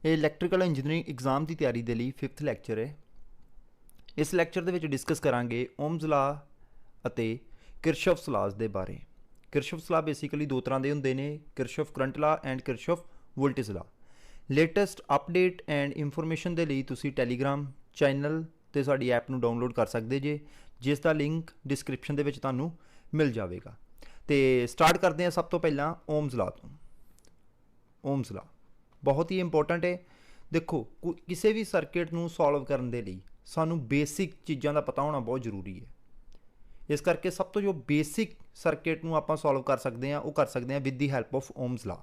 ਇਹ electrical engineering exam की तैयारी के लिए 5th लैक्चर है। इस लैक्चर के डिस्कस करांगे ओम्स ला ਅਤੇ किरशॉफ लाज के बारे। किरशॉफ ला बेसिकली दो तरह के होंगे ने, Kirchhoff current law and Kirchhoff voltage law. Latest update and information के लिए तुसी टैलीग्राम चैनल तो साड़ी ऐप को डाउनलोड कर सकते जे, जिसका लिंक डिस्क्रिप्शन के तुहानू मिल जाएगा। तो स्टार्ट करते हैं सब तो पहला ओम्स ला तो। ओम्स ला बहुत ही इंपॉर्टेंट है। देखो किसी भी सर्किट नू सॉल्व करने के लिए सानू बेसिक चीज़ों का पता होना बहुत जरूरी है। इस करके सब तो जो बेसिक सर्किट नू आपां सॉल्व कर सकते हैं वो कर सकते हैं with the help of Ohm's law.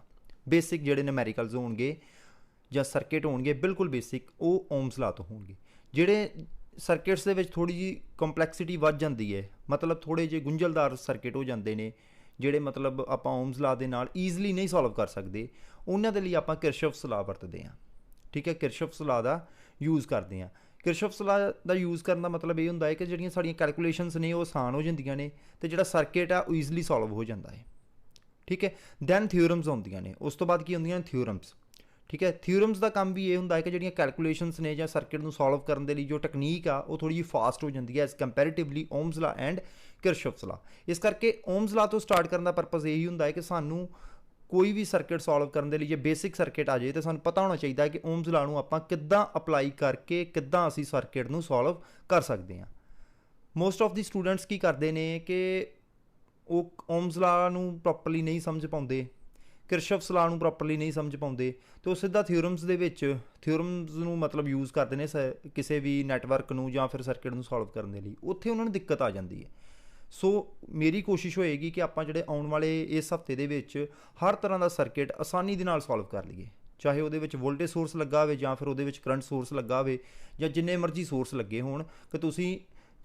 Basic जिहड़े न्यूमेरिकल्स होणगे जां सर्किट होणगे बिल्कुल बेसिक वो ओम्स ला तो होणगे। जिहड़े सर्किट्स दे विच थोड़ी जी कंपलैक्सिटी वध जाती है, मतलब थोड़े जे गुंझलदार सर्किट हो जाते हैं जिहड़े मतलब आपां ओम्स ला दे नाल ईजली नहीं सॉल्व कर सकते, उन्हां दे लई आपां किरशॉफ ला वरतदे हैं। ठीक है, किरशॉफ ला दा यूज़ करते हैं। किरशॉफ ला का यूज़ करने का मतलब ये होंदा है कि जिहड़ियां साड़ियां कैलकुलेशनस ने वो आसान हो जांदियां ने ते जिहड़ा सर्किट है वो ईजली सॉल्व हो जाता है। ठीक है, दैन थ्योरम्स आउंदियां ने, उस तो बाद की होंदियां थ्योरम्स। ठीक है, थ्योरम्स का काम भी ये होंदा है कि जिहड़ियां कैलकुलेशनस ने जां सर्किट नूं सॉल्व करने के लिए जो टैक्नीक आ वो थोड़ी जी फास्ट हो जाती है as comparatively Ohm's law and Kirchhoff law. इस करके ओम्स ला तो स्टार्ट करने का पर्पज़ यही होंदा है कि सानू कोई भी सर्किट सॉल्व करने के लिए जो बेसिक सर्किट आ जाए तो सानू पता होना चाहिए कि ओम्स ला नूं आपां किद्दां अप्लाई करके किद्दां असीं सर्किट नूं सॉल्व कर सकते हैं। मोस्ट ऑफ द स्टूडेंट्स की करते हैं कि वो ओम्स ला नूं प्रॉपरली नहीं समझ पाते, किरशॉफ ला नूं प्रॉपरली नहीं समझ पाते, तो सीधा थ्योरम्स दे विच थ्योरम्स नूं मतलब यूज़ करते हैं किसी भी नैटवर्क नूं जां फिर सर्किट नूं सॉल्व करने लिए, उत्थे उन्हां नूं दिक्कत आ जाती है। सो मेरी कोशिश होएगी कि आपां जिहड़े आउण वाले इस हफ्ते दे विच हर तरह का सर्किट आसानी दे नाल सॉल्व कर लईए, चाहे वो वोल्टेज सोर्स लगा हो जां फिर वो करंट सोर्स लगा हो जां जिन्ने मर्जी सोर्स लगे होण, कि तुसीं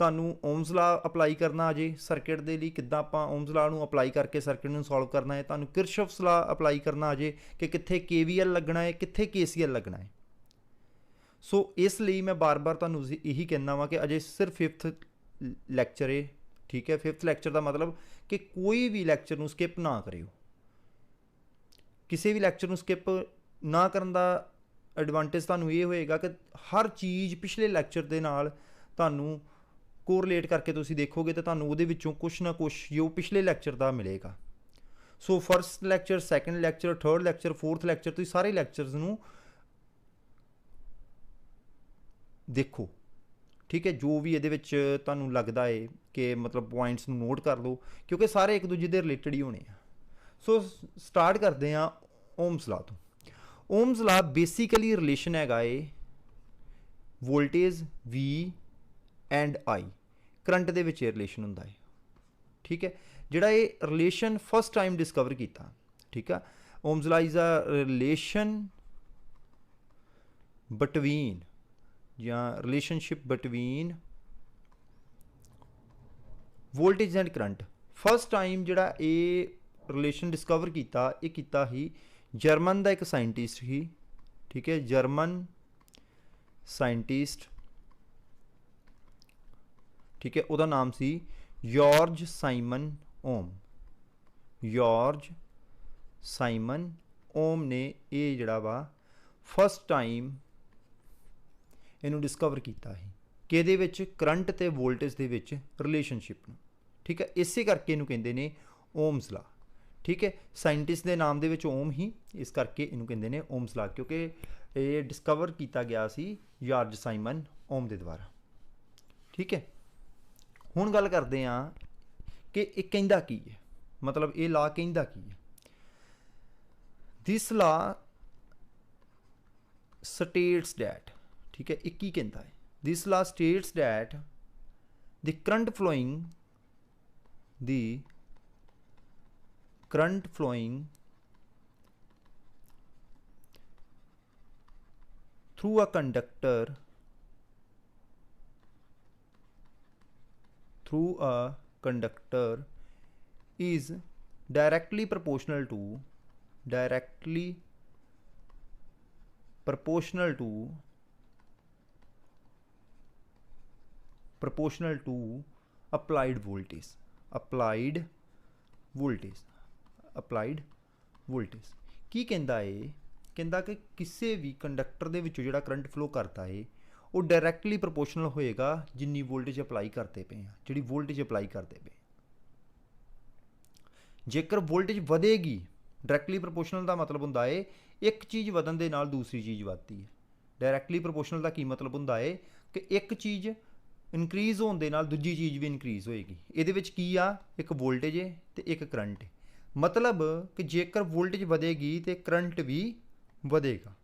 तुहानूं ओम्स ला अप्लाई करना आ जे सर्किट दे लई किद्दां आपां ओम्स ला नूं अप्लाई करके सर्किट नूं सॉल्व करना है, तुहानूं किरशॉफ ला अप्लाई करना आ जे कि कित्थे KVL लगना है कित्थे KCL लगना है। सो इसलिए मैं बार बार तुहानूं यही कहना वा कि अजे सिर्फ 5th लैक्चर है। ठीक है, 5th लैक्चर का मतलब कि कोई भी लैक्चर नूं स्किप ना करियो। किसी भी लैक्चर नूं स्किप ना करन दा एडवांटेज तुहानूं ये होएगा कि हर चीज़ पिछले लैक्चर दे नाल तुहानूं कोरिलेट करके तुसीं देखोगे तो तुहानूं उहदे विचों कुछ ना कुछ जो पिछले लैक्चर का मिलेगा। So first lecture, second lecture, third lecture, fourth lecture, तुसीं सारे लैक्चर्स नूं देखो। ठीक है, जो भी ये तुहानूं लगता है कि मतलब पॉइंट्स नोट कर लो क्योंकि सारे एक दूजे के रिलेटेड ही होने हैं। सो स्टार्ट करते हैं ओम्स ला तो। ओम्स ला बेसिकली रिलेशन हैगा है voltage V and I, current they which relation होंदा है। ठीक है, जिहड़ा ये रिलेशन फर्स्ट टाइम डिस्कवर किया। ठीक है, Ohm's law is a relation between या relationship between voltage and current. First time जिहड़ा ये रिलेशन डिस्कवर किया ये किया ही जर्मन का एक साइंटिस्ट ही। ठीक है, जर्मन साइंटिस्ट। ठीक है, उसका नाम सी जॉर्ज साइमन ओम। जॉर्ज साइमन ओम ने ये जिहड़ा वा फर्स्ट टाइम इनू डिस्कवर किया है कि इहदे विच करंट ते वोल्टेज दे विच रिलेशनशिप नूं। ठीक है, इसे करके इनू कहंदे ने ओम्स ला। ठीक है, साइंटिस्ट के नाम दे विच ओम ही, इस करके इनू कहंदे ने ओम्स ला, क्योंकि ये डिस्कवर किया गया सी जॉर्ज साइमन ओम के द्वारा। ठीक है, हुण गल करते हैं कि ये कहंदा की है, मतलब ये ला कहंदा की है। This law states that. ठीक है, एक ही कहता है this law states that the current flowing through a conductor is directly proportional to applied voltage। की कहता है कहता कि किसी भी कंडक्टर के विचों जिहड़ा करंट फ्लो करता है वो डायरैक्टली प्रोपोर्शनल होएगा जिन्नी वोल्टेज अप्लाई करते पे हैं, जिहड़ी वोल्टेज अप्लाई करते पे। जेकर वोल्टेज वधेगी, डायरैक्टली प्रोपोर्शनल का मतलब होंदा है एक चीज़ वधन दे नाल दूसरी चीज़ वधती है। डायरैक्टली प्रोपोर्शनल का की मतलब होंदा है कि एक चीज़ इनक्रीज़ होने दे नाल दूजी चीज़ भी इनक्रीज़ होएगी। इहदे विच की आ, एक वोल्टेज है तो एक करंट है। मतलब कि जेकर वोल्टेज वधेगी तो करंट भी वधेगा।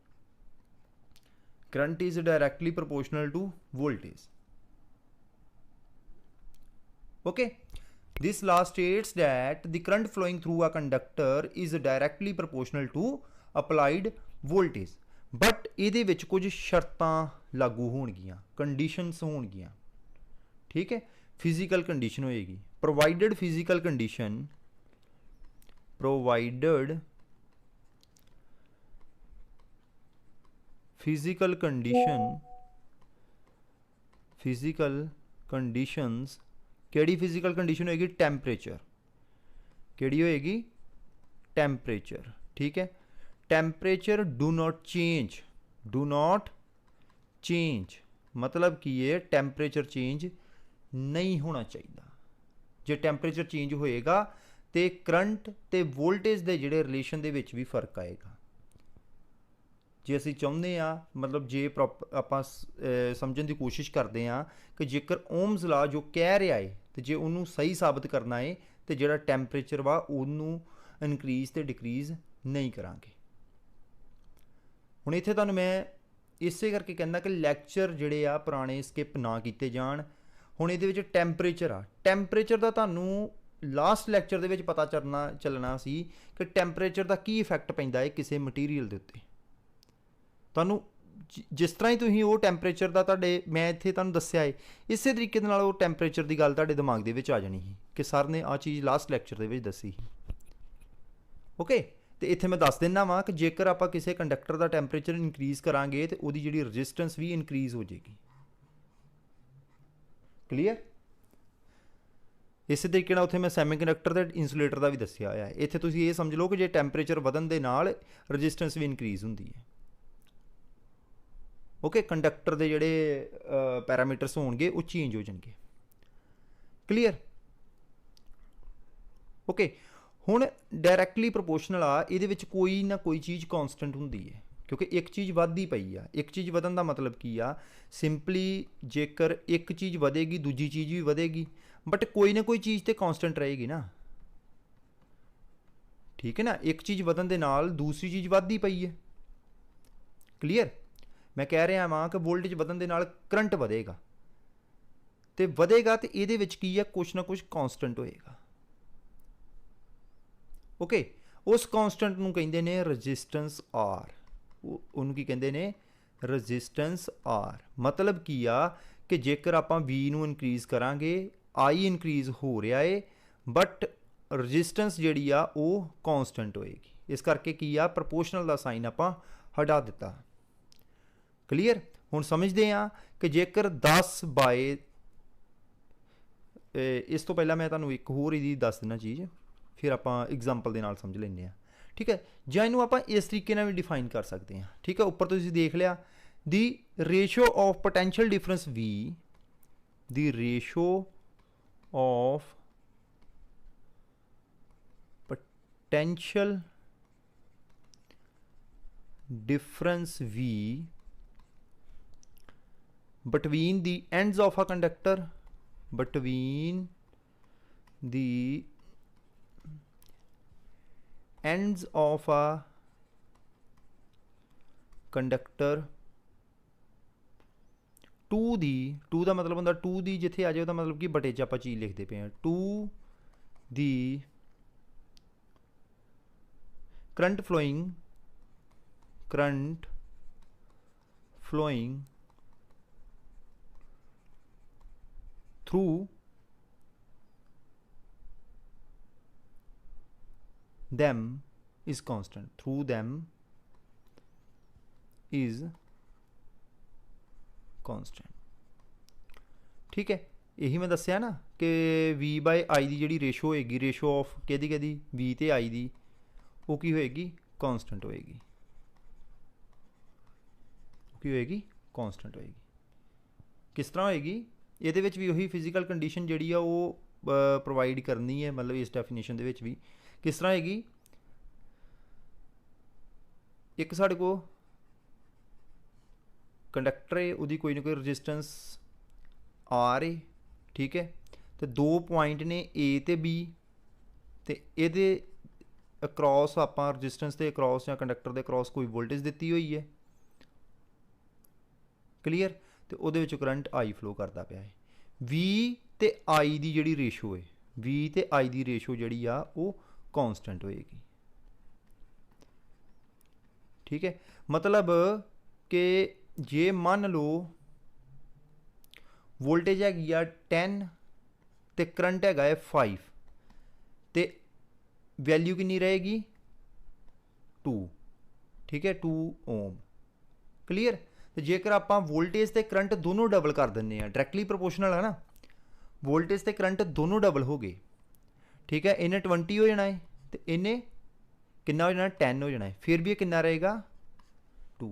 Current is directly proportional to voltage. Okay, this law states that the current flowing through a conductor is directly proportional to applied voltage, but ਇਹਦੇ ਵਿੱਚ ਕੁਝ ਸ਼ਰਤਾਂ ਲਾਗੂ ਹੋਣਗੀਆਂ, ਕੰਡੀਸ਼ਨਸ ਹੋਣਗੀਆਂ। ठीक है, फिजिकल कंडीशन होएगी। Provided physical condition, provided physical condition, physical conditions केड़ी फिजिकल कंडीशन होएगी? टैंपरेचर। केड़ी होएगी? टैंपरेचर। ठीक है, temperature do not change, do not change मतलब की है टैंपरेचर चेंज नहीं होना चाहिए। जे टैंपरेचर चेंज होएगा तो करंट तो वोल्टेज के जिहड़े रिलेशन दे विच भी फर्क आएगा। जे असीं चाहुंदे आ, मतलब जे आपां समझण की कोशिश करते हैं कि जेकर ओम्स ला जो कह रहा है तो जे उन्होंने सही साबित करना है तो जिहड़ा टैंपरेचर वा उन्होंने इनक्रीज़ तो डिक्रीज़ नहीं करांगे। हुण इत्थे तुहानूं मैं इसे करके कहना कि लैक्चर जिहड़े आ पुराने स्किप ना कीते जाण। हुण इहदे विच टैंपरेचर आ, टैंपरेचर दा तुहानूं लास्ट लैक्चर दे विच पता चलना सी कि टैंपरेचर का की इफैक्ट पैंदा है किसी मटीरीयल दे उत्ते। तुहानूं जिस तरह ही तुसीं वो टैंपरेचर का तुहाडे मैं इत्थे तुहानूं दस्सिया है, इसे तरीके दे नाल वो टैंपरेचर की गल तुहाडे दिमाग दे विच आ जानी ही कि सर ने आ चीज़ लास्ट लैक्चर दे विच दसी ही। ओके, तो इत्थे मैं दस दिना वा कि जेकर आपां किसी कंडक्टर का टैंपरेचर इनक्रीज़ करांगे तो उहदी जिहड़ी रजिस्टेंस भी इनक्रीज़ हो जाएगी। क्लीयर? इस तरीके नाल उत्थे मैं सैमी कंडक्टर ते इंसुलेटर का भी दस्सिया होया है। इत्थे तुसीं ये समझ लो कि जे टैंपरेचर वधन दे नाल रजिस्टेंस भी इनक्रीज़ हुंदी है। ओके, कंडक्टर के जोड़े पैरामीटर्स होंगे वो चेंज हो जाएंगे। क्लीयर? ओके, हुण डायरैक्टली प्रोपोर्शनल आ, ये कोई ना कोई चीज़ कॉन्सटेंट होंदी है क्योंकि एक चीज़ वधदी पई आ। एक चीज़ वधन का मतलब की आ, सिंपली जेकर एक चीज़ वधेगी दूजी चीज़ भी वधेगी, बट कोई ना कोई चीज़ तो कॉन्सटेंट रहेगी ना। ठीक है ना, एक चीज़ वधन दे नाल दूसरी चीज़ वधदी पई है। क्लीयर? मैं कह रहा वां कि वोल्टेज वधन दे नाल करंट वधेगा तो वधेगा तो ये की है कुछ ना कुछ कॉन्सटेंट होएगा। ओके, उस कॉन्सटेंट नूं कहिंदे ने रजिस्टेंस आर। उन्होंने की कहते हैं? Resistance R. मतलब की आ कि जेकर आपां वी नूं इनक्रीज़ करांगे, आई इनक्रीज़ हो रहा है बट रजिस्टेंस जिहड़ी आ वो कॉन्सटेंट होएगी। इस करके की आ प्रोपोर्शनल का साइन आपां हटा दिता। क्लीयर? हुण समझते हैं कि जेकर 10 बाय इस तो पहला मैं तुहानूं एक होर इहदी दस देना चीज़, फिर आपां एग्जाम्पल दे नाल समझ लैंदे आ। ठीक है, जां इहनूं आपां इस तरीके नाल भी डिफाइन कर सकते हैं। ठीक है, उपर तुसीं देख लिया the ratio of potential difference V, the ratio of potential difference V between the ends of a conductor, between the ends of a conductor to the, to का मतलब होंदा to the, जिथे आ जाए तो मतलब कि बटे च आपां चीज़ लिखते पे हैं, to the current flowing through them is constant, through them is constant। ठीक है, यही मैं दस्या ना कि वी बाय आई की जी रेशो होएगी, रेशो ऑफ कहदी वी ते आई दी, वो की होएगी? कॉन्सटेंट होएगी। की होएगी कॉन्सटेंट होएगी। किस तरह होएगी, ये भी वही फिजिकल कंडीशन जी वो प्रोवाइड करनी है, मतलब इस डेफिनेशन भी किस तरह होएगी, एक साढ़े को कंडक्टर है, वो कोई ना कोई रजिस्टेंस आर है, ठीक है, तो दो पॉइंट ने ए तो बी, तो ये अक्रॉस आप रजिस्टेंस के अक्रॉस या कंडक्टर के अक्रॉस कोई वोल्टेज दी हुई है, क्लीयर, तो वो करंट आई फ्लो करता पाया है। वी तो आई की जी रेशो है, वी तो आई की रेशो जी आ वो कॉन्सटेंट होएगी, ठीक है। मतलब कि जे मान लो वोल्टेज हैगी 10 तो करंट है 5, तो वैल्यू कितनी रहेगी 2, ठीक है, 2 ओम, क्लीयर। तो जेकर आप वोल्टेज तो करंट दोनों डबल कर दें, डायरैक्टली प्रोपोर्शनल है ना, वोल्टेज तो करंट दोनों डबल हो गए, ठीक है, इन्हें 20 हो जाना है, तो इन्हें कितना हो जाना 10 हो जाना है, फिर भी ये कितना रहेगा 2,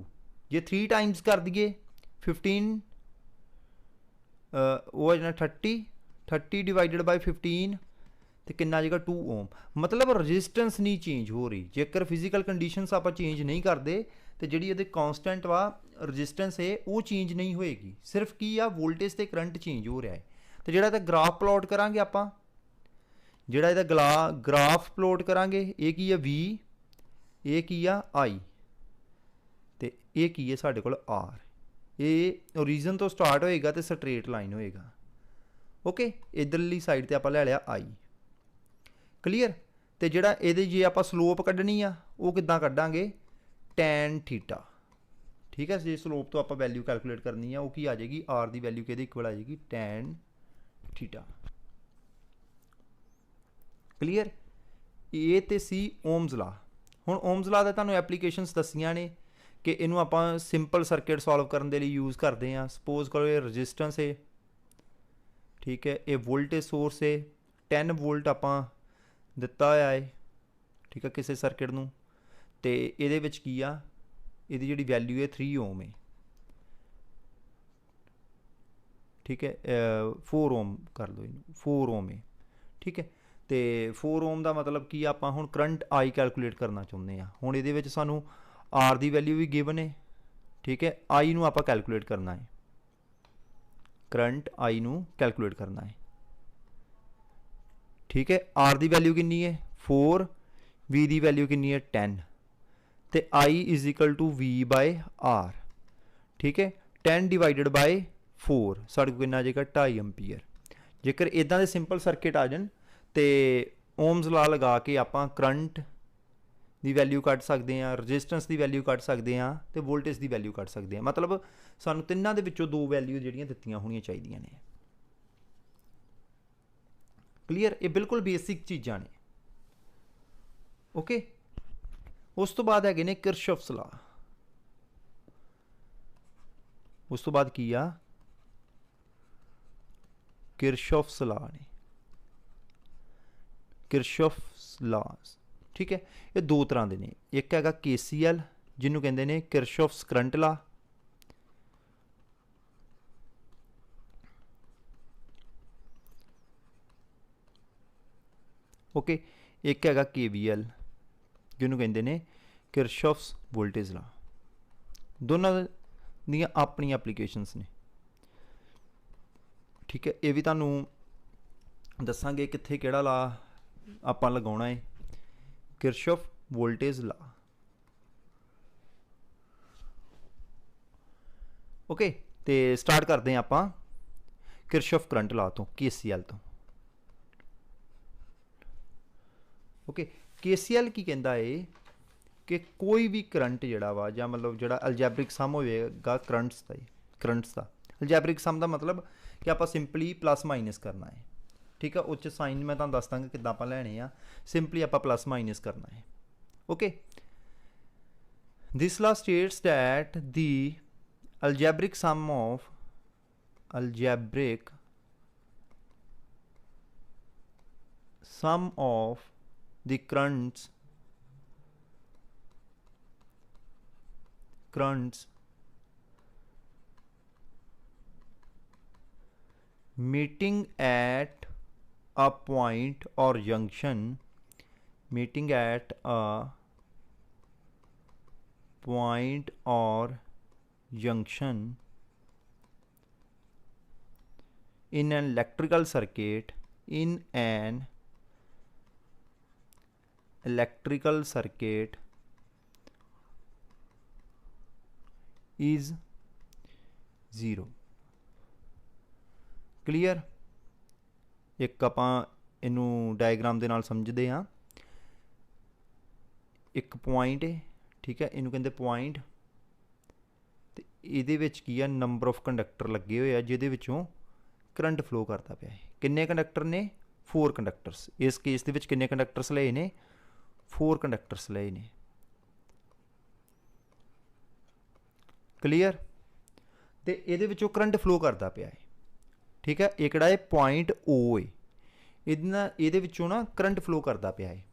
जे 3 टाइम्स कर दिए 15 वो हो जाना 30 डिवाइडेड बाय 15, तो कितना आ जाएगा 2 ओम। मतलब रजिस्टेंस नहीं चेंज हो रही, जेकर फिजिकल कंडीशनस आप चेंज नहीं करते तो जी ये कॉन्सटेंट वा रजिस्टेंस है वो चेंज नहीं होएगी, सिर्फ की आ वोल्टेज तो करंट चेंज हो रहा है। तो जोड़ा ग्राफ प्लॉट करा आप, जोड़ा ग्राफ प्लॉट करा, ये की है वी, ये की आ आई, तो ये की है साढ़े को आर, ये ओरिजिन तो स्टार्ट होएगा तो स्ट्रेट लाइन होएगा, ओके। इधरली साइड पर आप ले लिया आई, क्लीयर। तो जोड़ा ये जे आप स्लोप कढ़नी आ वो किदा कढ़ांगे टैन थीटा, ठीक है। जे स्लोप तो आप वैल्यू कैलकुलेट करनी है वो की आ जाएगी आर की वैल्यू कि इक्वल आ जाएगी टैन थीटा, क्लीयर। ये तो सी ओम्स ला। हुण ओम्स ला तुहानूं एप्लीकेशनस दसियां ने कि इनू आप सिंपल सर्किट सॉल्व करने के लिए यूज़ करते हैं। सपोज करो ये रजिस्टेंस है, ठीक है, ये वोल्टेज सोर्स है 10 वोल्ट आप दिता होया है, ठीक है, किसी सर्किट नूं, तो ये की आ ये जी वैल्यू है 3 ओम है, ठीक है, 4 ओम कर लो, 4 ओम है, ठीक है। तो 4 ओम का मतलब कि आप हुण करंट आई कैलकुलेट करना चाहुंदे हैं। हुण ये सानू आर की वैल्यू भी गिवन है, ठीक है, आई नू आप कैलकुलेट करना है, करंट आई नू कैलकुलेट करना है, ठीक है। आर की वैल्यू कितनी है 4, वी की वैल्यू कितनी है 10, तो I is equal to V by R, ठीक है। 10 डिवाइडेड बाय 4 साढ़े को कितना आ जाएगा 2.5 एम्पीयर। जेकर इदा के सिंपल सर्किट आ जान तो ओम्स ला लगा के आप करंट की वैल्यू कढ़ सकते हैं, रजिस्टेंस की वैल्यू कढ़ सकते हैं, तो वोल्टेज की वैल्यू कढ़ सकते हैं। मतलब सानू तिन्हों के विचों दो वैल्यू जिहड़ियां दित्तियां होणियां चाहिदियां ने, क्लीयर। ये बिल्कुल बेसिक चीज़ां ने, ओके। उस तो बाद है किरचॉफ्स लॉ, उस तो बाद की आ किरचॉफ्स लॉ ने, किरचॉफ्स लॉज, ठीक है। ये दो तरह के ने, एक है KCL जिन्हों कहते हैं किरचॉफ्स करंट लॉ, ओके। एक है KVL जिन्हों कहते हैं किरचॉफ्स वोल्टेज लॉ। दोनों दियां अपनी एप्लीकेशनस ने, ठीक है। ये भी तुहानूं दसांगे कित्थे किहड़ा लॉ आप लगाउणा है, किरचॉफ वोल्टेज लॉ, ओके। तो स्टार्ट करते हैं आप किरचॉफ करंट लॉ तो KCL तो, ओके। KCL की कहता है कि कोई भी करंट जोड़ा वा या मतलब जो अलजैब्रिक सम होएगा करंट्स का अलजैब्रिक सम का मतलब कि आप सिंपली प्लस माइनस करना है, ठीक है। उस साइन मैं तुहानूं दस दांगा किद्दां आपां लैणे आ, सिंपली आप प्लस माइनस करना है, okay. This law states that the algebraic sum of the currents meeting at a point or junction, meeting at a point or junction in an electrical circuit, in an electrical circuit is 0। Clear. एक ਆਪਾਂ ਇਹਨੂੰ diagram ਦੇ ਨਾਲ ਸਮਝਦੇ ਹਾਂ। ਇੱਕ point ਹੈ, ਠੀਕ ਹੈ, ਇਹਨੂੰ ਕਹਿੰਦੇ ਪੁਆਇੰਟ, ਤੇ ਇਹਦੇ ਵਿੱਚ ਕੀ ਆ, ਨੰਬਰ ਆਫ ਕੰਡਕਟਰ ਲੱਗੇ ਹੋਏ ਆ ਜਿਹਦੇ ਵਿੱਚੋਂ ਕਰੰਟ ਫਲੋ ਕਰਦਾ ਪਿਆ ਹੈ। ਕਿੰਨੇ ਕੰਡਕਟਰ ਨੇ? 4 ਕੰਡਕਟਰਸ। ਇਸ ਕੇਸ ਦੇ ਵਿੱਚ ਕਿੰਨੇ ਕੰਡਕਟਰਸ ਲਏ ਨੇ? 4 ਕੰਡਕਟਰਸ ਲਏ ਨੇ। ਕਲੀਅਰ। ਤੇ ਇਹਦੇ ਵਿੱਚੋਂ ਕਰੰਟ ਫਲੋ ਕਰਦਾ ਪਿਆ ਹੈ, ਠੀਕ ਹੈ। ਇਹ ਕਿਹੜਾ ਹੈ? ਪੁਆਇੰਟ O ਹੈ। ਇਹਦੇ ਵਿੱਚੋਂ ਨਾ ਕਰੰਟ ਫਲੋ ਕਰਦਾ ਪਿਆ ਹੈ।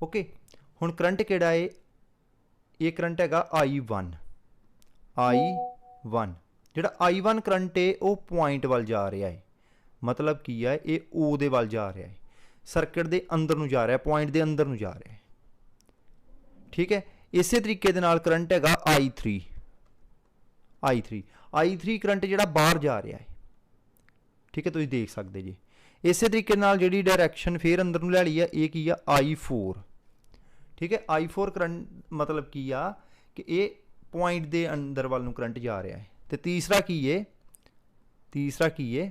ਓਕੇ, ਹੁਣ ਕਰੰਟ ਕਿਹੜਾ ਹੈ? ਇਹ ਕਰੰਟ ਹੈਗਾ I1। ਜਿਹੜਾ I1 ਕਰੰਟ ਹੈ ਉਹ ਪੁਆਇੰਟ ਵੱਲ ਜਾ ਰਿਹਾ ਹੈ। ਮਤਲਬ ਕੀ ਹੈ? ਇਹ O ਦੇ ਵੱਲ ਜਾ ਰਿਹਾ ਹੈ, ਸਰਕਟ ਦੇ ਅੰਦਰ ਨੂੰ ਜਾ ਰਿਹਾ, ਪੁਆਇੰਟ ਦੇ ਅੰਦਰ ਨੂੰ ਜਾ ਰਿਹਾ ਹੈ, ਠੀਕ ਹੈ। ਇਸੇ ਤਰੀਕੇ ਦੇ ਨਾਲ ਕਰੰਟ ਹੈਗਾ I3 ਕਰੰਟ ਜਿਹੜਾ ਬਾਹਰ ਜਾ ਰਿਹਾ ਹੈ, ਠੀਕ ਹੈ, ਤੁਸੀਂ ਦੇਖ ਸਕਦੇ ਜੀ। ਇਸੇ ਤਰੀਕੇ ਨਾਲ ਜਿਹੜੀ ਡਾਇਰੈਕਸ਼ਨ ਫੇਰ ਅੰਦਰ ਨੂੰ ਲੈ ਲਈ ਆ, ਇਹ ਕੀ ਆ? I4, ਠੀਕ ਹੈ। I4 ਕਰੰਟ ਮਤਲਬ ਕੀ ਆ ਕਿ ਇਹ ਪੁਆਇੰਟ ਦੇ ਅੰਦਰ ਵੱਲ ਨੂੰ ਕਰੰਟ ਜਾ ਰਿਹਾ ਹੈ। ਤੇ ਤੀਸਰਾ ਕੀ ਹੈ?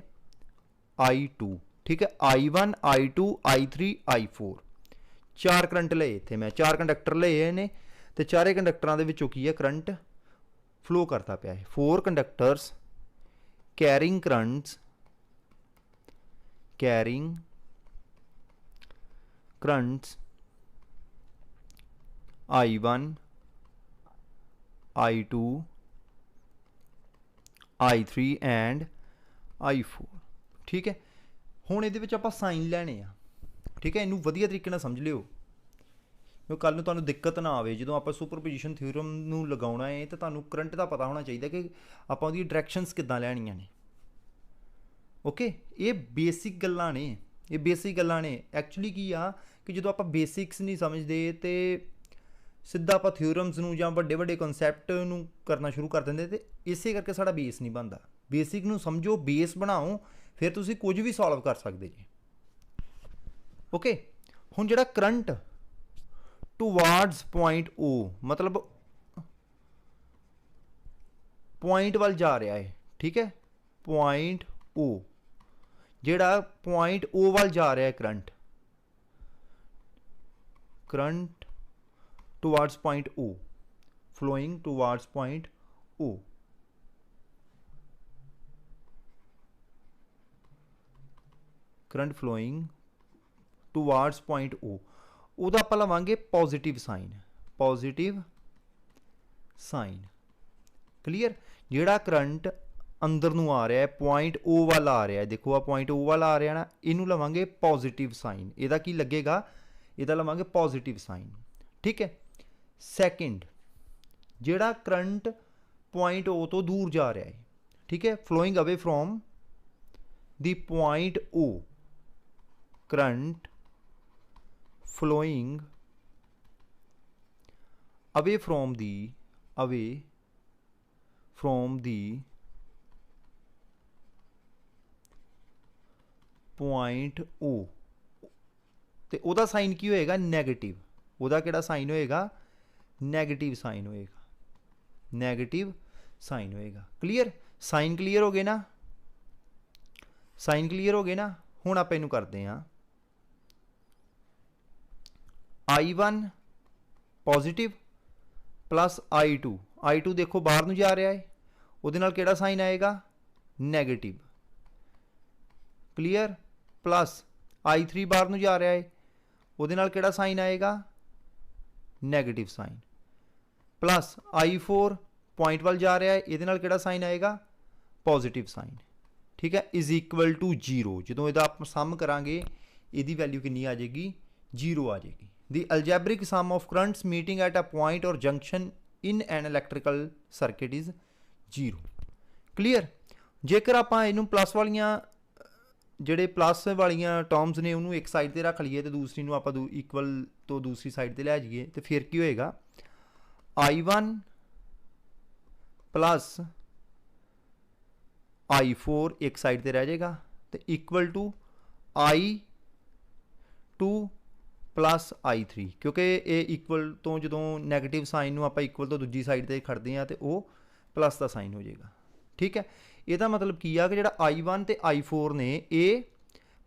I2, ਠੀਕ ਹੈ। I1 I2 I3 I4 4 current ਲਏ ਇੱਥੇ ਮੈਂ, 4 ਕੰਡਕਟਰ ਲਏ ਨੇ, ਤੇ ਚਾਰੇ ਕੰਡਕਟਰਾਂ ਦੇ ਵਿੱਚੋਂ ਕੀ ਹੈ? ਕਰੰਟ ਫਲੋ ਕਰਦਾ ਪਿਆ ਹੈ। 4 ਕੰਡਕਟਰਸ carrying currents I1 I2 I3 and I4, ਠੀਕ ਹੈ। ਹੁਣ ਇਹਦੇ ਵਿੱਚ ਆਪਾਂ ਸਾਈਨ ਲੈਣੇ ਆ, ਠੀਕ ਹੈ। ਇਹਨੂੰ ਵਧੀਆ ਤਰੀਕੇ ਨਾਲ ਸਮਝ ਲਿਓ, ਕਿਉਂਕਿ ਕੱਲ੍ਹ ਨੂੰ ਤੁਹਾਨੂੰ ਦਿੱਕਤ ਨਾ ਆਵੇ। ਜਦੋਂ ਆਪਾਂ ਸੁਪਰਪੋਜੀਸ਼ਨ ਥਿਊਰਮ ਨੂੰ ਲਗਾਉਣਾ ਹੈ ਤਾਂ ਤੁਹਾਨੂੰ ਕਰੰਟ ਦਾ ਪਤਾ ਹੋਣਾ ਚਾਹੀਦਾ ਕਿ ਆਪਾਂ ਉਹਦੀ ਡਾਇਰੈਕਸ਼ਨਸ ਕਿੱਦਾਂ ਲੈਣੀਆਂ ਨੇ। ਓਕੇ, ਇਹ ਬੇਸਿਕ ਗੱਲਾਂ ਨੇ, ਐਕਚੁਅਲੀ ਕੀ ਆ ਕਿ ਜਦੋਂ ਆਪਾਂ ਬੇਸਿਕਸ ਨਹੀਂ ਸਮਝਦੇ ਤੇ ਸਿੱਧਾ ਆਪਾਂ ਥਿਊਰਮਸ ਨੂੰ ਜਾਂ ਵੱਡੇ ਵੱਡੇ ਕਨਸੈਪਟ ਨੂੰ ਕਰਨਾ ਸ਼ੁਰੂ ਕਰ ਦਿੰਦੇ, ਤੇ ਇਸੇ ਕਰਕੇ ਸਾਡਾ ਬੇਸ ਨਹੀਂ ਬਣਦਾ। ਬੇਸਿਕ ਨੂੰ ਸਮਝੋ, ਬੇਸ ਬਣਾਓ, ਫਿਰ ਤੁਸੀਂ ਕੁਝ ਵੀ ਸੋਲਵ ਕਰ ਸਕਦੇ ਜੀ। ਓਕੇ, ਹੁਣ ਜਿਹੜਾ ਕਰੰਟ ਟੂਵਾਰਡਸ ਪੁਆਇੰਟ O, ਮਤਲਬ ਪੁਆਇੰਟ ਵੱਲ ਜਾ ਰਿਹਾ ਹੈ, ਠੀਕ ਹੈ। ਪੁਆਇੰਟ O, ਜਿਹੜਾ ਪੁਆਇੰਟ O ਵੱਲ ਜਾ ਰਿਹਾ ਹੈ current towards point O, flowing towards point O, current flowing towards point O, ਉਹਦਾ ਆਪਾਂ ਲਵਾਂਗੇ ਪੋਜ਼ਿਟਿਵ ਸਾਈਨ। ਕਲੀਅਰ। ਜਿਹੜਾ ਕਰੰਟ ਅੰਦਰ ਨੂੰ ਆ ਰਿਹਾ ਹੈ, ਪੁਆਇੰਟ O ਵੱਲ ਆ ਰਿਹਾ ਹੈ, ਦੇਖੋ ਆ ਪੁਆਇੰਟ O ਵੱਲ ਆ ਰਿਹਾ ਨਾ, ਇਹਨੂੰ ਲਵਾਂਗੇ ਪੋਜ਼ਿਟਿਵ ਸਾਈਨ। ਇਹਦਾ ਕੀ ਲੱਗੇਗਾ? ਇਹਦਾ ਲਵਾਂਗੇ ਪੋਜ਼ਿਟਿਵ ਸਾਈਨ, ਠੀਕ ਹੈ। ਸੈਕਿੰਡ, ਜਿਹੜਾ ਕਰੰਟ ਪੁਆਇੰਟ O ਤੋਂ ਦੂਰ ਜਾ ਰਿਹਾ ਹੈ, ਠੀਕ ਹੈ, ਫਲੋਇੰਗ ਅਵੇ from the point O, current flowing away from the point O, ਤੇ ਉਹਦਾ ਸਾਈਨ ਕੀ ਹੋਏਗਾ? ਨੈਗੇਟਿਵ। ਉਹਦਾ ਕਿਹੜਾ ਸਾਈਨ ਹੋਏਗਾ? ਨੈਗੇਟਿਵ ਸਾਈਨ ਹੋਏਗਾ। ਕਲੀਅਰ। ਸਾਈਨ ਕਲੀਅਰ ਹੋ ਗਏ ਨਾ? ਹੁਣ ਆਪਾਂ ਇਹਨੂੰ ਕਰਦੇ ਹਾਂ I1 ਪੋਜ਼ਿਟਿਵ ਪਲੱਸ I2 ਦੇਖੋ ਬਾਹਰ ਨੂੰ ਜਾ ਰਿਹਾ ਹੈ, ਉਹਦੇ ਨਾਲ ਕਿਹੜਾ ਸਾਈਨ ਆਏਗਾ? ਨੈਗੇਟਿਵ। ਕਲੀਅਰ। ਪਲੱਸ I3 ਬਾਹਰ ਨੂੰ ਜਾ ਰਿਹਾ ਹੈ, ਉਹਦੇ ਨਾਲ ਕਿਹੜਾ ਸਾਈਨ ਆਏਗਾ? Negative sign. Plus I4 point ਵੱਲ ਜਾ ਰਿਹਾ ਹੈ, ਇਹਦੇ ਨਾਲ ਕਿਹੜਾ ਸਾਈਨ ਆਏਗਾ? ਪੋਜ਼ਿਟਿਵ ਸਾਈਨ, ਠੀਕ ਹੈ। Is equal to 0। ਜਦੋਂ ਇਹਦਾ ਆਪਾਂ ਸਮ ਕਰਾਂਗੇ, ਇਹਦੀ ਵੈਲਿਊ ਕਿੰਨੀ ਆ ਜਾਏਗੀ? 0 ਆ ਜਾਏਗੀ। The algebraic sum of currents meeting at a point or junction in an electrical circuit is 0। Clear? जेकर आप इनू प्लस वालियां ਜਿਹੜੇ ਪਲੱਸ ਵਾਲੀਆਂ ਟਰਮਸ ਨੇ ਉਹਨੂੰ ਇੱਕ ਸਾਈਡ ਤੇ ਰੱਖ ਲਈਏ ਤੇ ਦੂਸਰੀ ਨੂੰ ਆਪਾਂ ਇਕੁਅਲ ਤੋਂ ਦੂਸਰੀ ਸਾਈਡ ਤੇ ਲੈ ਜਾਈਏ ਤੇ ਫਿਰ ਕੀ ਹੋਏਗਾ I1 ਪਲੱਸ I4 ਇੱਕ ਸਾਈਡ ਤੇ ਰਹਿ ਜਾਏਗਾ ਤੇ equal to I2 plus I3 ਕਿਉਂਕਿ ਇਹ ਇਕੁਅਲ ਤੋਂ ਜਦੋਂ ਨੈਗੇਟਿਵ ਸਾਈਨ ਨੂੰ ਆਪਾਂ ਇਕੁਅਲ ਤੋਂ ਦੂਜੀ ਸਾਈਡ ਤੇ ਖੜਦੇ ਹਾਂ ਤੇ ਉਹ ਪਲੱਸ ਦਾ ਸਾਈਨ ਹੋ ਜਾਏਗਾ ठीक है ਇਹਦਾ मतलब ਕੀ ਆ ਕਿ ਜਿਹੜਾ I1 ਤੇ I4 ਨੇ ਇਹ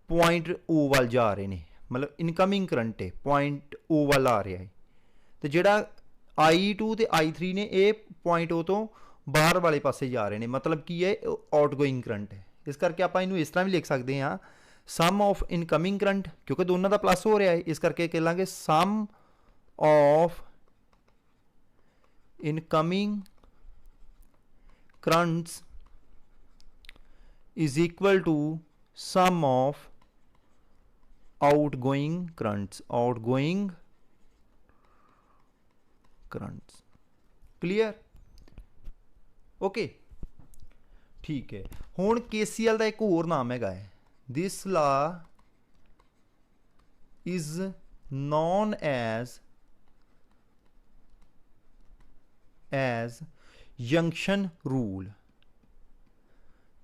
ਪੁਆਇੰਟ O ਵੱਲ ਜਾ ਰਹੇ ਨੇ मतलब ਇਨਕਮਿੰਗ ਕਰੰਟ ਹੈ ਪੁਆਇੰਟ O ਵੱਲ ਆ ਰਿਹਾ ਹੈ ਤੇ ਜਿਹੜਾ I2 ਤੇ I3 ਨੇ ਇਹ ਪੁਆਇੰਟ O ਤੋਂ ਬਾਹਰ ਵਾਲੇ ਪਾਸੇ ਜਾ ਰਹੇ ਨੇ मतलब ਕੀ ਹੈ ਆਊਟਗੋਇੰਗ ਕਰੰਟ ਹੈ ਇਸ ਕਰਕੇ ਆਪਾਂ ਇਹਨੂੰ ਇਸ ਤਰ੍ਹਾਂ ਵੀ ਲਿਖ ਸਕਦੇ ਹਾਂ ਸਮ ਆਫ ਇਨਕਮਿੰਗ ਕਰੰਟ ਕਿਉਂਕਿ ਦੋਨਾਂ ਦਾ ਪਲੱਸ ਹੋ ਰਿਹਾ ਹੈ ਇਸ ਕਰਕੇ ਕਹਿ ਲਾਂਗੇ sum of incoming currents is equal to sum of outgoing currents clear okay ठीक है हुण KCL का एक होर नाम है this law is known as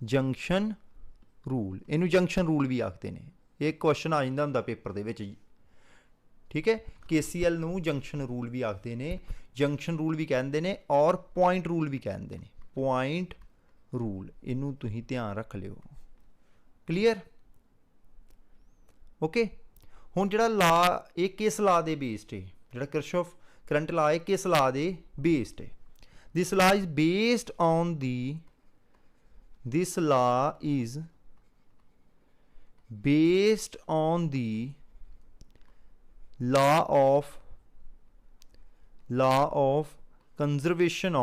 junction rule ਇਹਨੂੰ ਜੰਕਸ਼ਨ ਰੂਲ ਵੀ ਆਖਦੇ ਨੇ ਇਹ ਕੁਐਸਚਨ ਆ ਜਾਂਦਾ ਹੁੰਦਾ ਪੇਪਰ ਦੇ ਵਿੱਚ ਠੀਕ ਹੈ KCL ਨੂੰ ਜੰਕਸ਼ਨ ਰੂਲ ਵੀ ਆਖਦੇ ਨੇ ਜੰਕਸ਼ਨ ਰੂਲ ਵੀ ਕਹਿੰਦੇ ਨੇ ਔਰ ਪੁਆਇੰਟ ਰੂਲ ਵੀ ਕਹਿੰਦੇ ਨੇ ਪੁਆਇੰਟ ਰੂਲ ਇਹਨੂੰ ਤੁਸੀਂ ਧਿਆਨ ਰੱਖ ਲਿਓ ਕਲੀਅਰ ਓਕੇ ਹੁਣ ਜਿਹੜਾ ਲਾ ਇਹ ਕਿਸ ਲਾ ਦੇ ਬੇਸਡ ਹੈ ਜਿਹੜਾ ਕਿਰਚੌਫ ਕਰੰਟ ਲਾ ਹੈ ਕਿਸ ਲਾ ਦੇ ਬੇਸਡ ਹੈ This law is based on the law of conservation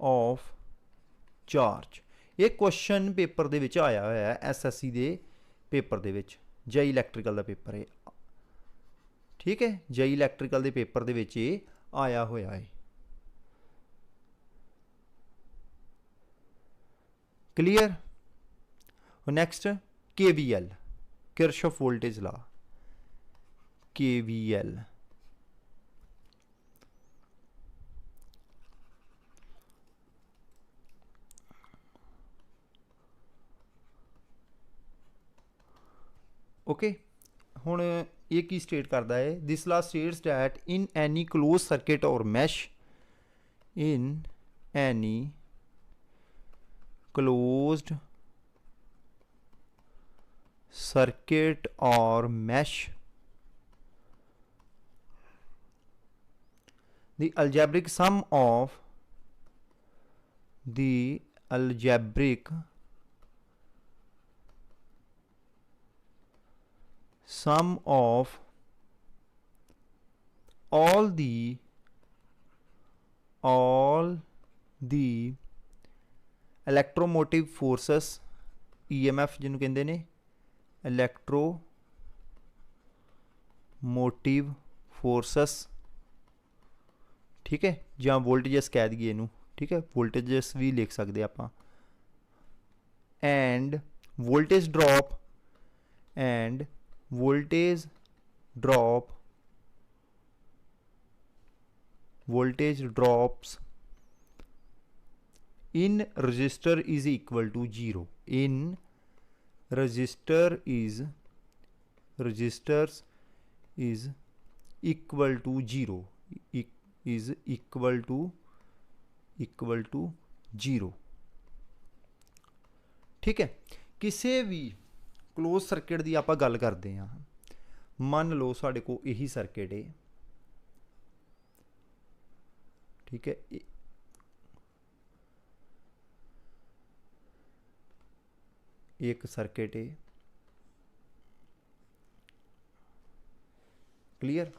of charge ਇਹ ਕੁਐਸਚਨ ਪੇਪਰ ਦੇ ਵਿੱਚ ਆਇਆ ਹੋਇਆ ਹੈ SSC ਦੇ ਪੇਪਰ ਦੇ ਵਿੱਚ JEE ਇਲੈਕਟ੍ਰੀਕਲ ਦਾ ਪੇਪਰ ਹੈ ਠੀਕ ਹੈ JEE ਇਲੈਕਟ੍ਰੀਕਲ ਦੇ ਪੇਪਰ ਦੇ ਵਿੱਚ ਇਹ आया होया है clear next KVL Kirchhoff voltage law KVL okay हुण ये की स्टेट करता है this law states that in any close circuit or mesh in any closed circuit or mesh the algebraic sum of all the electromotive forces EMF जिन्हों कहते हैं electromotive forces ठीक है ਜਾਂ वोल्टेजेस कह दिए इनू ठीक है वोल्टेजेस भी लिख सकते आप end voltage drops in resistor is equal to 0 resistors is equal to 0 is equal to 0 ठीक है किसी भी क्लोज सर्किट की आप गल करते हैं मान लो साढ़े को यही सर्किट है ठीक है एक सर्किट है क्लियर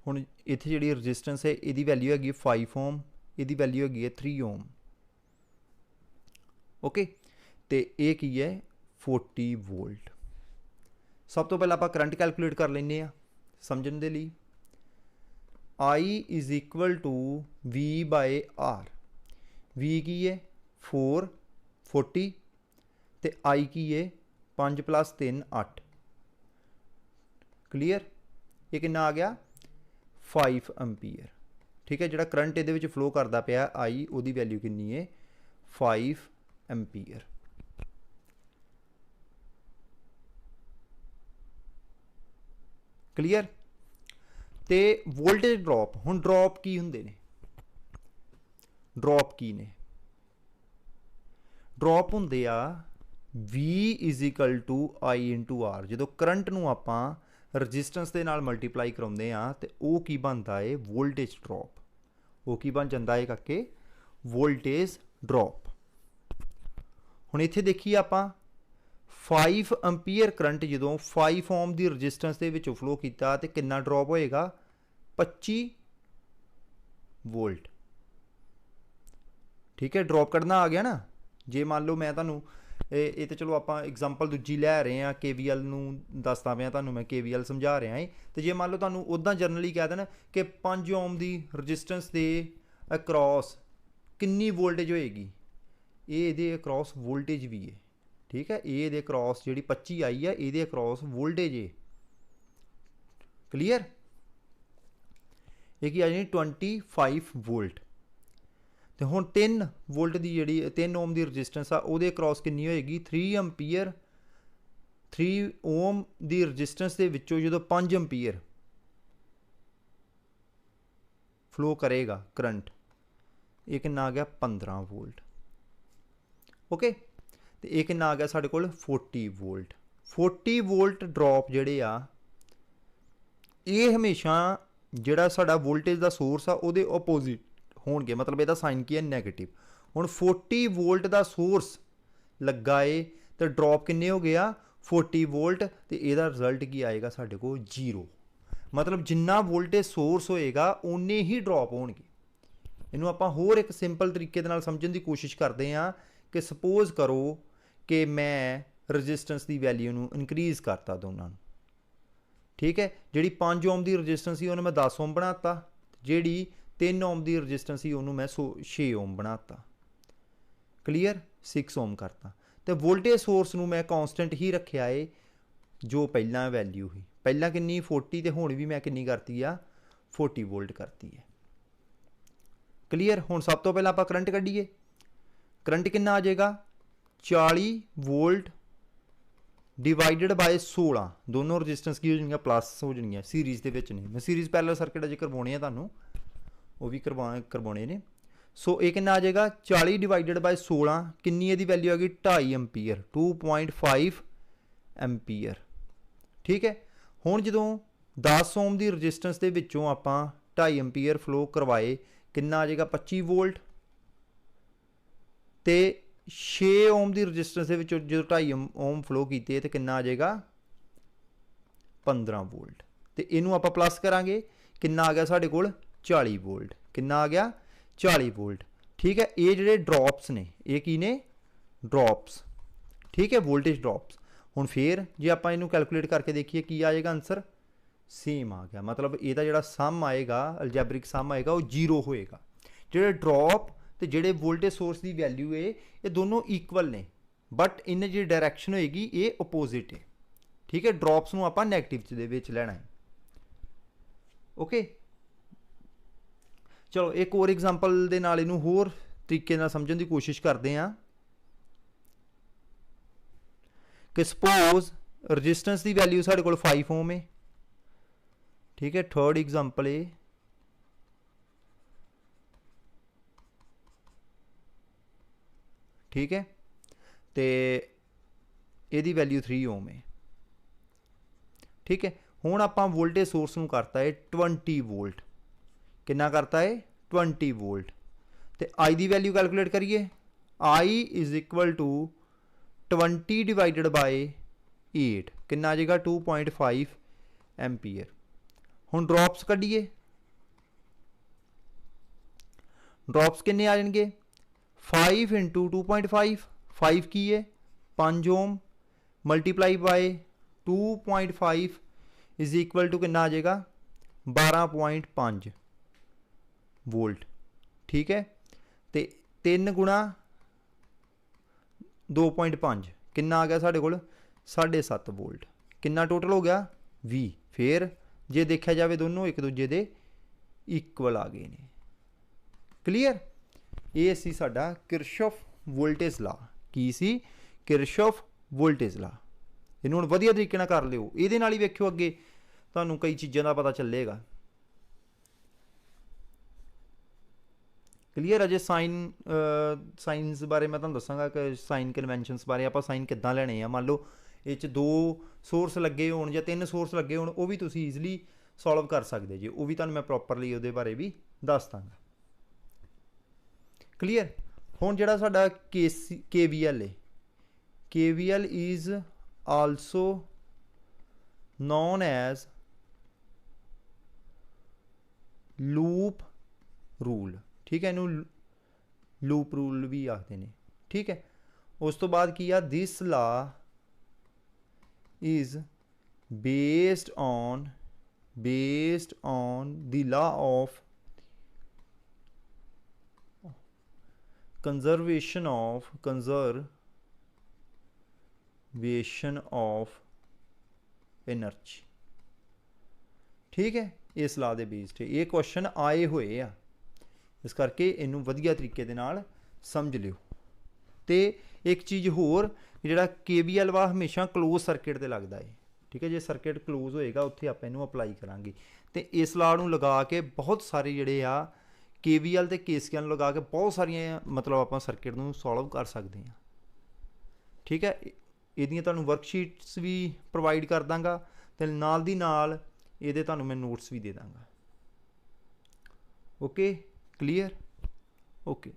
हुण इत्थे जिहड़ी रजिस्टेंस है इहदी वैल्यू हैगी 5 ओम इहदी वैल्यू हैगी 3 ओम ओके तो ये की है 40 वोल्ट सब तो पहले आप करंट कैलकुलेट कर लें समझने के लिए I is equal to V by R। V की है 40 ते I की है 5 + 3 8। क्लीयर? ये कितना आ गया 5 एम्पीयर। ठीक है, जिहड़ा करंट ये फ्लो करता पाया I उहदी वैल्यू कितनी है 5 एम्पीयर। क्लीयर? तो वोल्टेज ड्रॉप, हुण ड्रॉप की हुंदे ने, ड्रॉप की ने, ड्रॉप हुंदे आ V is equal to I into R। जो करंट नूं आपां रजिस्टेंस दे नाल मल्टीप्लाई कराउंदे आ ते ओह की बनदा है वोल्टेज ड्रॉप। वो की बन जाता है काके वोल्टेज ड्रॉप। हुण इत्थे देखिए आपां 5 एम्पीयर करंट जो 5 ओम की रजिस्टेंस के विचों फ्लो किया तो कितना ड्रॉप होएगा 25 वोल्ट। ठीक है, ड्रॉप करना आ गया ना। जे मान लो मैं तुहानूं ये तो चलो आप एग्जाम्पल दूजी लै रहे हैं KVL नूं दसदा पिया तुहानूं मैं KVL समझा रहा है। तो जे मान लो तुहानूं उदां जनरली कह देन कि 5 ओम की रजिस्टेंस के अक्रॉस कितनी वोल्टेज होएगी, ये अक्रॉस वोल्टेज भी है। ठीक है, ये अक्रॉस जी 25 आई है ये अक्रॉस वोल्टेज है। क्लीयर? ये की आ जानी 25 वोल्ट। तो हुण 3 वोल्ट की जी 3 ओम की रजिस्टेंस आ वो अक्रॉस कितनी होएगी 3 एम्पीयर। 3 ओम की रजिस्टेंस के विचों जो 5 एम्पीयर फ्लो करेगा करंट, ये कितना आ गया 15 वोल्ट। ओके, तो ये कितना आ गया साढ़े कोल 40 वोल्ट। 40 वोल्ट ड्रॉप जिहड़े आ ये हमेशा जिहड़ा साडा वोल्टेज का सोर्स आ उहदे ओपोजिट होणगे, मतलब ਇਹਦਾ साइन की है नैगेटिव। हुण 40 वोल्ट का सोर्स लगा है तो ड्रॉप किन्ने हो गया 40 वोल्ट, तो ਇਹਦਾ रिजल्ट की आएगा साडे को 0। मतलब जिन्ना वोल्टेज सोर्स होएगा उन्ने ही ड्रॉप होणगे। इनू आपां होर एक सिंपल तरीके दे नाल समझण दी कोशिश करते हैं कि सपोज करो कि मैं रजिस्टेंस की वैल्यू नूं इनक्रीज़ करता दोनों। ठीक है, जी 5 ओम की रजिस्टेंस ही मैं 10 ओम बनाता, जी 3 ओम की रजिस्टेंस ही मैं 6 ओम बनाता। क्लीयर? 6 ओम करता। तो वोल्टेज सोर्स नूं मैं कॉन्सटेंट ही रखा है जो पहला वैल्यू ही, पहला कितनी 40 तो हुण भी मैं कितनी करती आ 40 वोल्ट करती है। क्लीयर? हुण सब तो पहला आपां करंट कढ़ीए। करंट कितना आ जाएगा 40 वोल्ट डिवाइडेड बाय 16। दोनों रजिस्टेंस की हो जाएंगे प्लस हो जाएंगे सीरीज़ के विच ने। मैं सीरीज़ पैरेलल सर्किट अजे करवाने हैं तुहानूं, वो भी करवाने ने। सो ये कितना आ जाएगा 40 डिवाइडेड बाय 16 कितनी ये वैल्यू आ गई 2.5 एम्पीयर 2.5 एम्पीयर। ठीक है, हुण जदों 10 ओम की रजिस्टेंस के विचों आपां 2.5 एम्पीयर फ्लो करवाए कितना आ जाएगा 25 वोल्ट। तो 6 ओम की रजिस्टेंस के जो 2.5 ओम फ्लो किए तो कितना आ जाएगा 15 वोल्ट। तो इनू आप प्लस करांगे कितना आ गया साढ़े कोल 40 वोल्ट। कितना आ गया 40 वोल्ट। ठीक है, ये जोड़े ड्रॉप्स ने ये की ने ड्रॉप्स। ठीक है, वोल्टेज ड्रॉप्स। हुण फिर जे आप इनू कैलकुलेट करके देखिए की आ जाएगा आंसर सेम आ गया। मतलब यदा जो सम आएगा अलजैब्रिक सम आएगा वो 0 होएगा। जो ड्रॉप तो जोड़े वोल्टेज सोर्स की वैल्यू है ये दोनों इक्वल ने, बट इन्हें जी डायरैक्शन होएगी ये अपोजिट है। ठीक है, ड्रॉप्स नूं आपां नैगेटिव दे विच लैना है। ओके, चलो एक और एग्जाम्पल दे नाल इनू होर तरीके नाल समझण दी कोशिश करते हैं कि सपोज रजिस्टेंस की वैल्यू साढ़े कोल 5 ओम है। ठीक है, थर्ड एग्जाम्पल है ठीक है, तो यदी वैल्यू 3 ओम है। ठीक है, हुण आपां वोल्टेज सोर्स नूं करता है 20 वोल्ट। कितना करता है 20 वोल्ट। तो आई की वैल्यू कैलकुलेट करिए, I is equal to 20 divided by 8 कितना आ जाएगा 2.5 एम्पीयर। हुण ड्रॉप्स कढ़िए, ड्रॉप्स किन्ने आ जाएंगे 5 इंटू 2.5, 5 की है 5 ohm multiply by 2.5 is equal to कितना आ जाएगा 12.5 वोल्ट। ठीक है, तो 3 गुणा 2.5 कितना आ गया साढ़े कोल 7.5 वोल्ट। कितना टोटल हो गया 20। फिर जे देखा जाए दोनों एक दूजे के इक्वल आ गए ने। क्लीयर, ये सी साडा किरचॉफ वोल्टेज ला। की सी किरचॉफ वोल्टेज ला। इनू हुण वधिया तरीके नाल कर लिओ, इहदे नाल ही वेखिओ अगे तुहानूं कई चीज़ां का पता चलेगा। क्लीयर, अजे साइनस बारे मैं तुहानूं दसांगा कि साइन कन्वेंशनस बारे आपां साइन किद्दां लैणे आ। मान लो ये 2 सोर्स लगे होण जां 3 सोर्स लगे होण, वो भी तुसीं ईजली सॉल्व कर सकते जे। वो भी तुहानूं मैं प्रॉपरली उहदे बारे भी दस दांगा। क्लीयर, हुण जिहड़ा साडा KVL है, KVL is also known as loop rule. ठीक है, इनू लूप रूल भी आखते हैं। ठीक है, उस तो बाद की आ this law is based on the law of conservation of energy. ठीक है, इस ला दे बेस्ड ये क्वेश्चन आए हुए आ, इस करके इनू वधिया तरीके दे नाल समझ लिओ। तो एक चीज़ होर, जिहड़ा KVL वा हमेशा क्लोज सर्किट ते लगदा है। ठीक है, जे सर्किट क्लोज होएगा उत्थे आपां इनू अपलाई करांगे। तो इस ला नूं लगा के बहुत सारे जिहड़े आ KVL ते KCL लगा के बहुत सारियां मतलब आपां सर्किट नूं सॉल्व कर सकते हैं। ठीक है, इहदियां तुहानूं वर्कशीट्स भी प्रोवाइड कर दांगा, ते नाल दी नाल इहदे तुहानूं मैं नोट्स भी दे दांगा। Okay, clear, okay.